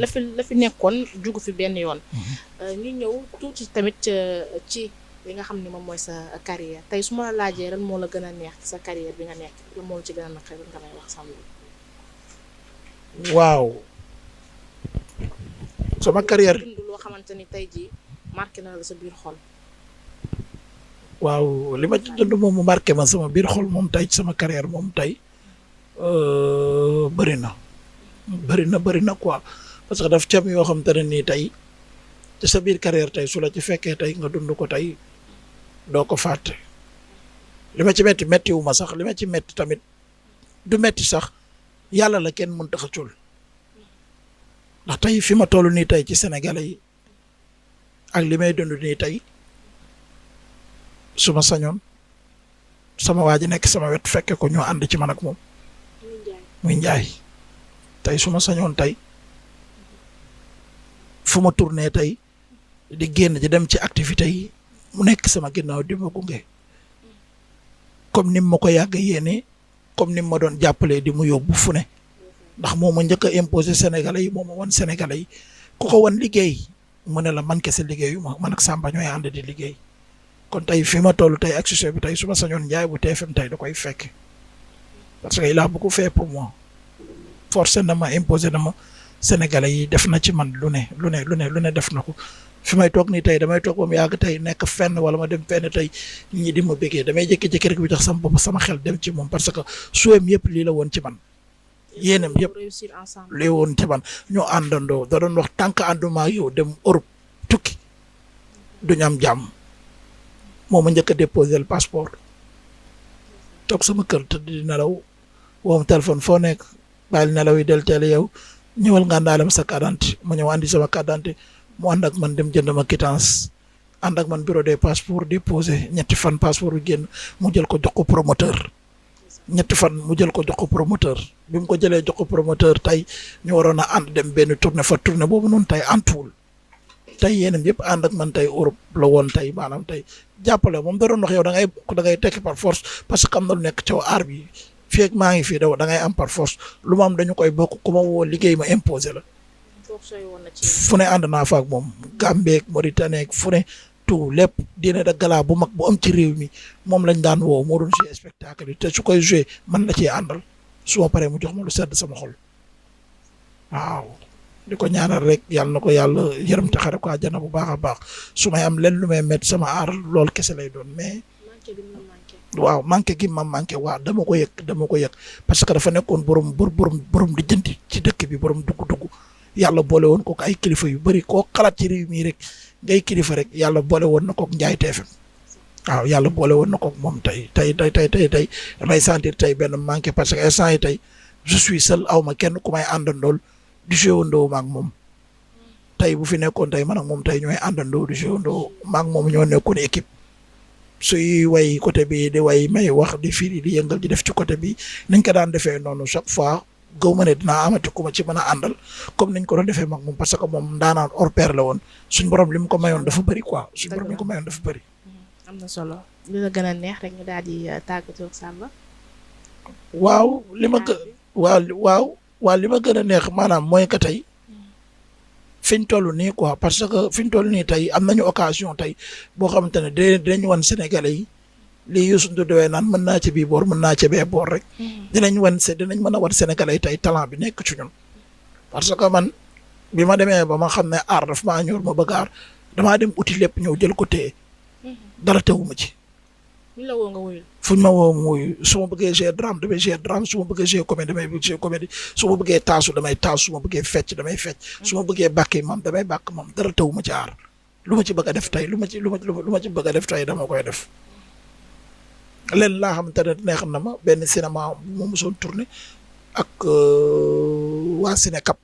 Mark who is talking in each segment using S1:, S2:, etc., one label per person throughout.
S1: la fi nekkoon jugu fi benn yoon. ñu ñëw tuuti tamit ci li nga xam ne moom mooy sa carrière tey su ma la laajee ren moo la gën a neex ci sa carrière bi nga nekk lan moo la ci gën a naqari nga may wax Samba.
S2: waaw sama carrière.
S1: dund loo xamante ni tey jii marqué na la sa biir xol.
S2: waaw li ma ci dund moom mu marqué ma sama biir xol moom tey ci sama carrière moom tey bëri na quoi parce que daf cam yoo xam te ne nii tey ci sa biir carrière tey su la ci fekkee tey nga dund ko tey doo ko fàtte li ma ci metti wu ma sax li ma ci metti tamit du metti sax yàlla la kenn mënut a xëccul ndax tey fi ma toll nii tey ci Sénégalais yi ak li may dund nii tey su ma sañoon sama waa ji nekk sama wet fekke ko ñoo ànd ci man ak moom muy njaay tey su ma sañoon tey fu ma tourné tey di génn di dem ci activité yi mu nekk sama ginnaaw di ma gunge comme ni ma ko yàgg yéene comme ni ma doon jàppalee di mu yóbbu fu ne ndax moo ma njëkk a imposé Sénégalais yi moo ma wan Sénégalais yi ku ko wan liggéey mu ne la man kese liggéeyu ma man ak Samba ñooy ànd di liggéey kon tey fi ma toll tey ak succès bi tey su ma sañoon njaay bu TFM tey da koy fekk parce que il a beaucoup fait pour moi forcé na ma imposé na ma Sénégalais yi def na ci man lu ne def na ko fi may toog nii tey damay toog ba mu yàgg tey nekk fenn wala ma dem fenn tey nit ñi di ma bëggee damay jékki-jékki rek bi tax sama bopp sama xel dem ci moom parce que suweem yëpp lii la woon ci man yéenam yëpp
S1: réussir ensemble.
S2: lii woon ci man ñoo àndandoo da doon wax tant que ànduma ak yow dem Europe tukki duñu am jàmm moo ma njëkk a déposé le passeport toog sama kër te di nelaw woom téléphone foo nekk bàyyil nelaw yi del teel yow ñëwal nga àndaale ma sa carte d'identité ma ñëw andi sama carte d'identité mu ànd ak man dem jënd ma quittance ànd ak man bureau des passeports déposé ñetti fan passeport bi génn mu jël ko jox ko promoteur ñetti fan mu jël ko jox ko promoteur bi mu ko jëlee jox ko promoteur tey ñu waroon a ànd dem benn tournée fa tournée boobu noonu tey antuwul tey yéenam yëpp ànd ak man tey Europe la woon tey maanaam tey jàppale moom da doon wax yow da ngay tekki par force parce que am na lu nekk ci aar bi fii ak maa ngi fii da ngay am par force lu ma am dañu koy bokk ku ma woo liggéey ma imposé la fu ne ànd naa fa ak moom Gambie Mauritanie fu ne tout lépp dina da gala bu mag bu am ci réew mi moom lañ daan woo moo doon jouer spectacle yi te su koy jouer man la ciy àndal su ma paree mu jox ma lu sedd sama xol waaw di ko ñaanal rek yàlla na ko yàlla yërëm te xare ko àjjana bu baax a baax su may am leen lu may métti sama aar loolu kese lay doon mais waaw manqué gi ma manqué waaw dama ko yëg parce que dafa nekkoon borom di jëndi ci dëkk bi borom dugg yàlla boole woon ko ay kilifa yu bëri koo xalaat ci réew mi rek ngay kilifa rek yàlla boole woon na kook Njaay TFM waaw yàlla boole woon na kook moom tey damay sentir tey benn manqué parce que instant yi tey je suis seul aw ma kenn ku may àndandool di joué maak moom tey bu fi nekkoon tey man ak moom tey ñooy àndandoo di joué maak moom ñoo nekkoon équipe suy way côté bi di way may wax di firi di yëngal di def ci côté bi nañ ko daan defee noonu chaque fois gaw ma ne dinaa amati ku ma ci mën a àndal comme niñ ko doon defee mag moom parce que moom ndaanaan hors pair la woon suñ borom li mu ko mayoon dafa bëri quoi suñ borom li mu ko mayoon dafa bëri.
S1: am na solo li la gën a neex rek ñu daal di tàggatoo ak Samba.
S2: waaw li ma gën a neex maanaam mooy que tey fi ñu toll nii quoi parce que fi ñu toll nii tey am nañu occasion tey boo xamante ne dinañ wan Sénégalais yi. lii Youssou Ndour dewee naan mën naa ci bii boor mën naa ci bee boor rek dinañ mën a wan Sénégalais tey talent bi nekk ci ñun parce que man bi ma demee ba ma xam ne aar daf maa ñor ma bëgg aar damaa dem uti lépp ñëw jël ko téye dara teewuma ci fuñ ma woo ma wuyu su ma bëggee jouer drame damay jouer drame su ma bëggee jouer comédie damay jouer comédie su ma bëggee taasu damay taasu su ma bëggee fecc damay fecc su ma bëggee bàkki mam damay bàkk mam dara teewuma ci aar lu ma ci bëgg a def tey lu ma ci bëgg a def tey dama koy def leen laa xamante ne neex na ma benn cinéma bu ma mosoon tourné ak waa Cinécap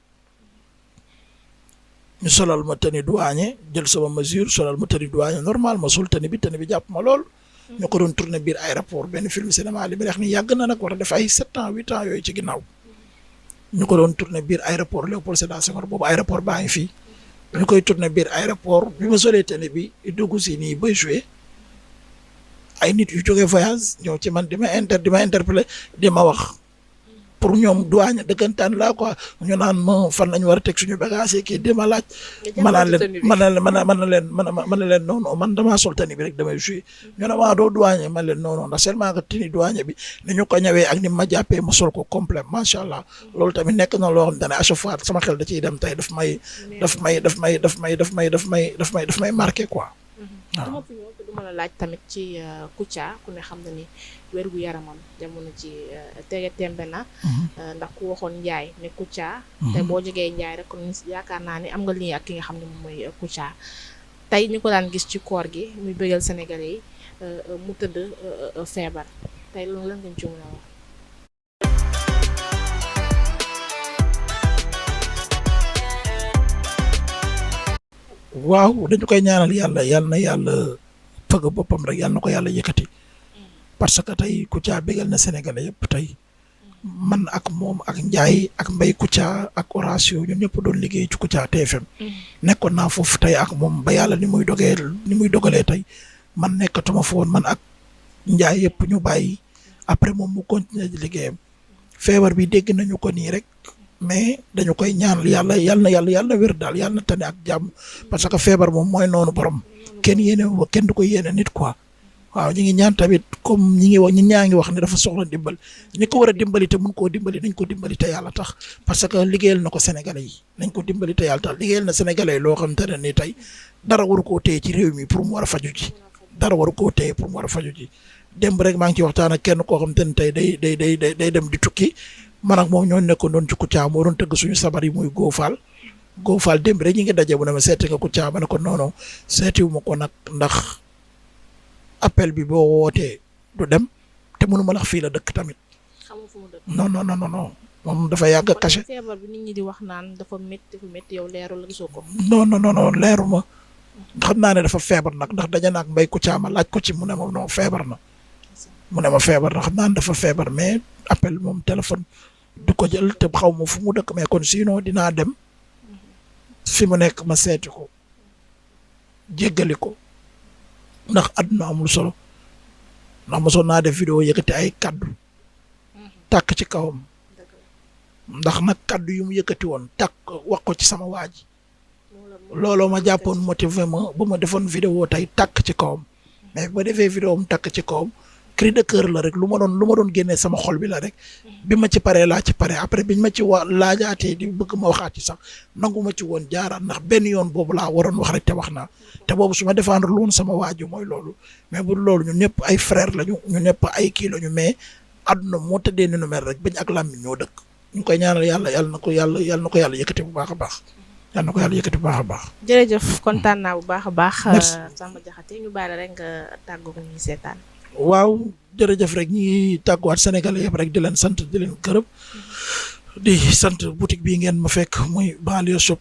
S2: ñu solal ma tenue douanier jël sama mesure solal ma tenue douanier normal ma sol tenue bi jàpp ma lool. ñu ko doon tourné biir aéroport benn film cinéma li ma wax ni yàgg na nag war a def ay 7 ans 8 ans yooyu ci ginnaaw ñu ko doon tourné biir aéroport Léopold Sédar Senghor boobu aéroport baa ngi fii ñu koy tourné biir aéroport bi ma solee tenue bi dugg si nii bay joué. ay nit yu jógee voyage ñëw ci man di ma interpellé di ma wax pour ñoom douane dëggantaan laa quoi ñu naan ma fan lañu war a teg suñu bagage yi kii dima laaj ma naan leen man leen non non man damaa sol tenue bi rek damay joué ñu ne maa doo douane man leen non non ndax seulement que tenue douane bi ni ñu ko ñëwee ak ni ma jàppee ma sol ko complet macha allah loolu tamit nekk na loo xam ne à chaque fois sama xel da ciy dem tey daf may marqué quoi.
S1: duma fi ñëw te duma la laaj tamit ci Kouthia ku ne xam na ni wérgu yaramam jamono ci tege tembe na ndax ku waxoon Ndiaye ne Kouthia te boo jógee Ndiaye rek kon yaakaar naa ni am nga lii ak ki nga xam ne moom mooy Kouthia tey ñu ko daan gis ci koor gi muy bëggal Sénégalais yi mu tëdd feebar tey loolu lan nga ci mën a wax.
S2: waaw dañu koy ñaanal yàlla na yàlla fëgg boppam rek yàlla na ko yàlla yëkkati parce que tey Kouthia bégal na Sénégalais yëpp tey man ak moom ak Ndiaye ak Mbaye Kouthia ak Horatio ñun ñëpp doon liggéey ci Kouthia TFM nekkoon naa foofu tey ak moom ba yàlla ni muy dogalee tey man nekkatuma fa woon man ak Ndiaye yëpp ñu bàyyi après moom mu continuer di liggéeyam feebar bi dégg nañu ko nii rek mais dañu koy ñaanal yàlla na wér daal yàlla na tane ak jàmm parce que feebar moom mooy noonu borom kenn du ko yéene nit quoi waaw ñu ngi ñaan tamit comme ñi ñaa ngi wax ne dafa soxla dimbal ñi ko war a dimbali te mun koo dimbali nañ ko dimbali te yàlla tax parce que liggéeyal na ko Sénégalais yi nañ ko dimbali te yàlla tax liggéeyal na Sénégalais yi loo xam te ne ni tey dara waru koo téye ci réew mi pour mu war a faju ji dara waru koo téye pour mu war a faju ji démb rek maa ngi ci waxtaan ak kenn koo xam te ne tey day dem di tukki man ak moom ñoo nekkoon doon ci Kouthia moo doon tëgg suñu sabar yi muy Go Fall démb rek ñi ngi daje bu ne ma seeti nga Kouthia ma ne ko non non seetiwu ma ko nag ndax appel bi boo wootee du dem te mënu ma la fii la dëkk tamit.
S1: xamu fu mu dëkk.
S2: non moom dafa yàgg a caché.
S1: feebar bi nit ñi di wax naan dafa métti yow leerul la gisoo ko.
S2: non leeru ma xam naa ne dafa feebar nag ndax daje naa ak Mbaye Kouthia ma laaj ko ci mu ne ma non feebar na. mu ne ma feebar na xam naa ne dafa feebar mais appel moom téléphone du ko jël te xaw ma fu mu dëkk mais kon sinon dinaa dem fi mu nekk ma seeti ko jéggali ko ndax àdduna amul solo ndax mosoon naa def vidéo yëkkati ay kaddu tàkk ci kawam ndax nag kaddu yu mu yëkkati woon tàkk wax ko ci sama waa ji looloo ma jàppoon motivé ma ba ma defoon vidéo tey tàkk ci kawam mais ba defee vidéo mu tàkk ci kawam cri de cœur la rek lu ma doon génnee sama xol bi la rek bi ma ci paree laa ci pare après biñ ma ci laajaatee di bëgg ma waxaat ci sax nangu ma ci woon jaaraat ndax benn yoon boobu laa waroon wax rek te wax naa te boobu su ma défendre lu woon sama waaju mooy loolu mais bu loolu ñun ñëpp ay frère lañu ñu ñëpp ay kii lañu mais àdduna moo tëddee ni nu mel rek bañ ak làmmiñ ñoo dëkk ñu koy ñaanal yàlla na ko yàlla yëkkati bu baax a baax yàlla na ko yàlla yëkkati bu baax a baax.
S1: jërëjëf kontaan naa bu baax a baax. Samba Diakhaté ñu bàyyi la rek nga tàggoo ko ñuy seetaan.
S2: waaw jërëjëf rek ñi tàgguwaat Sénégalais yëpp rek di leen sant di leen gërëm di sant boutique bii ngeen ma fekk muy Banlieue Shop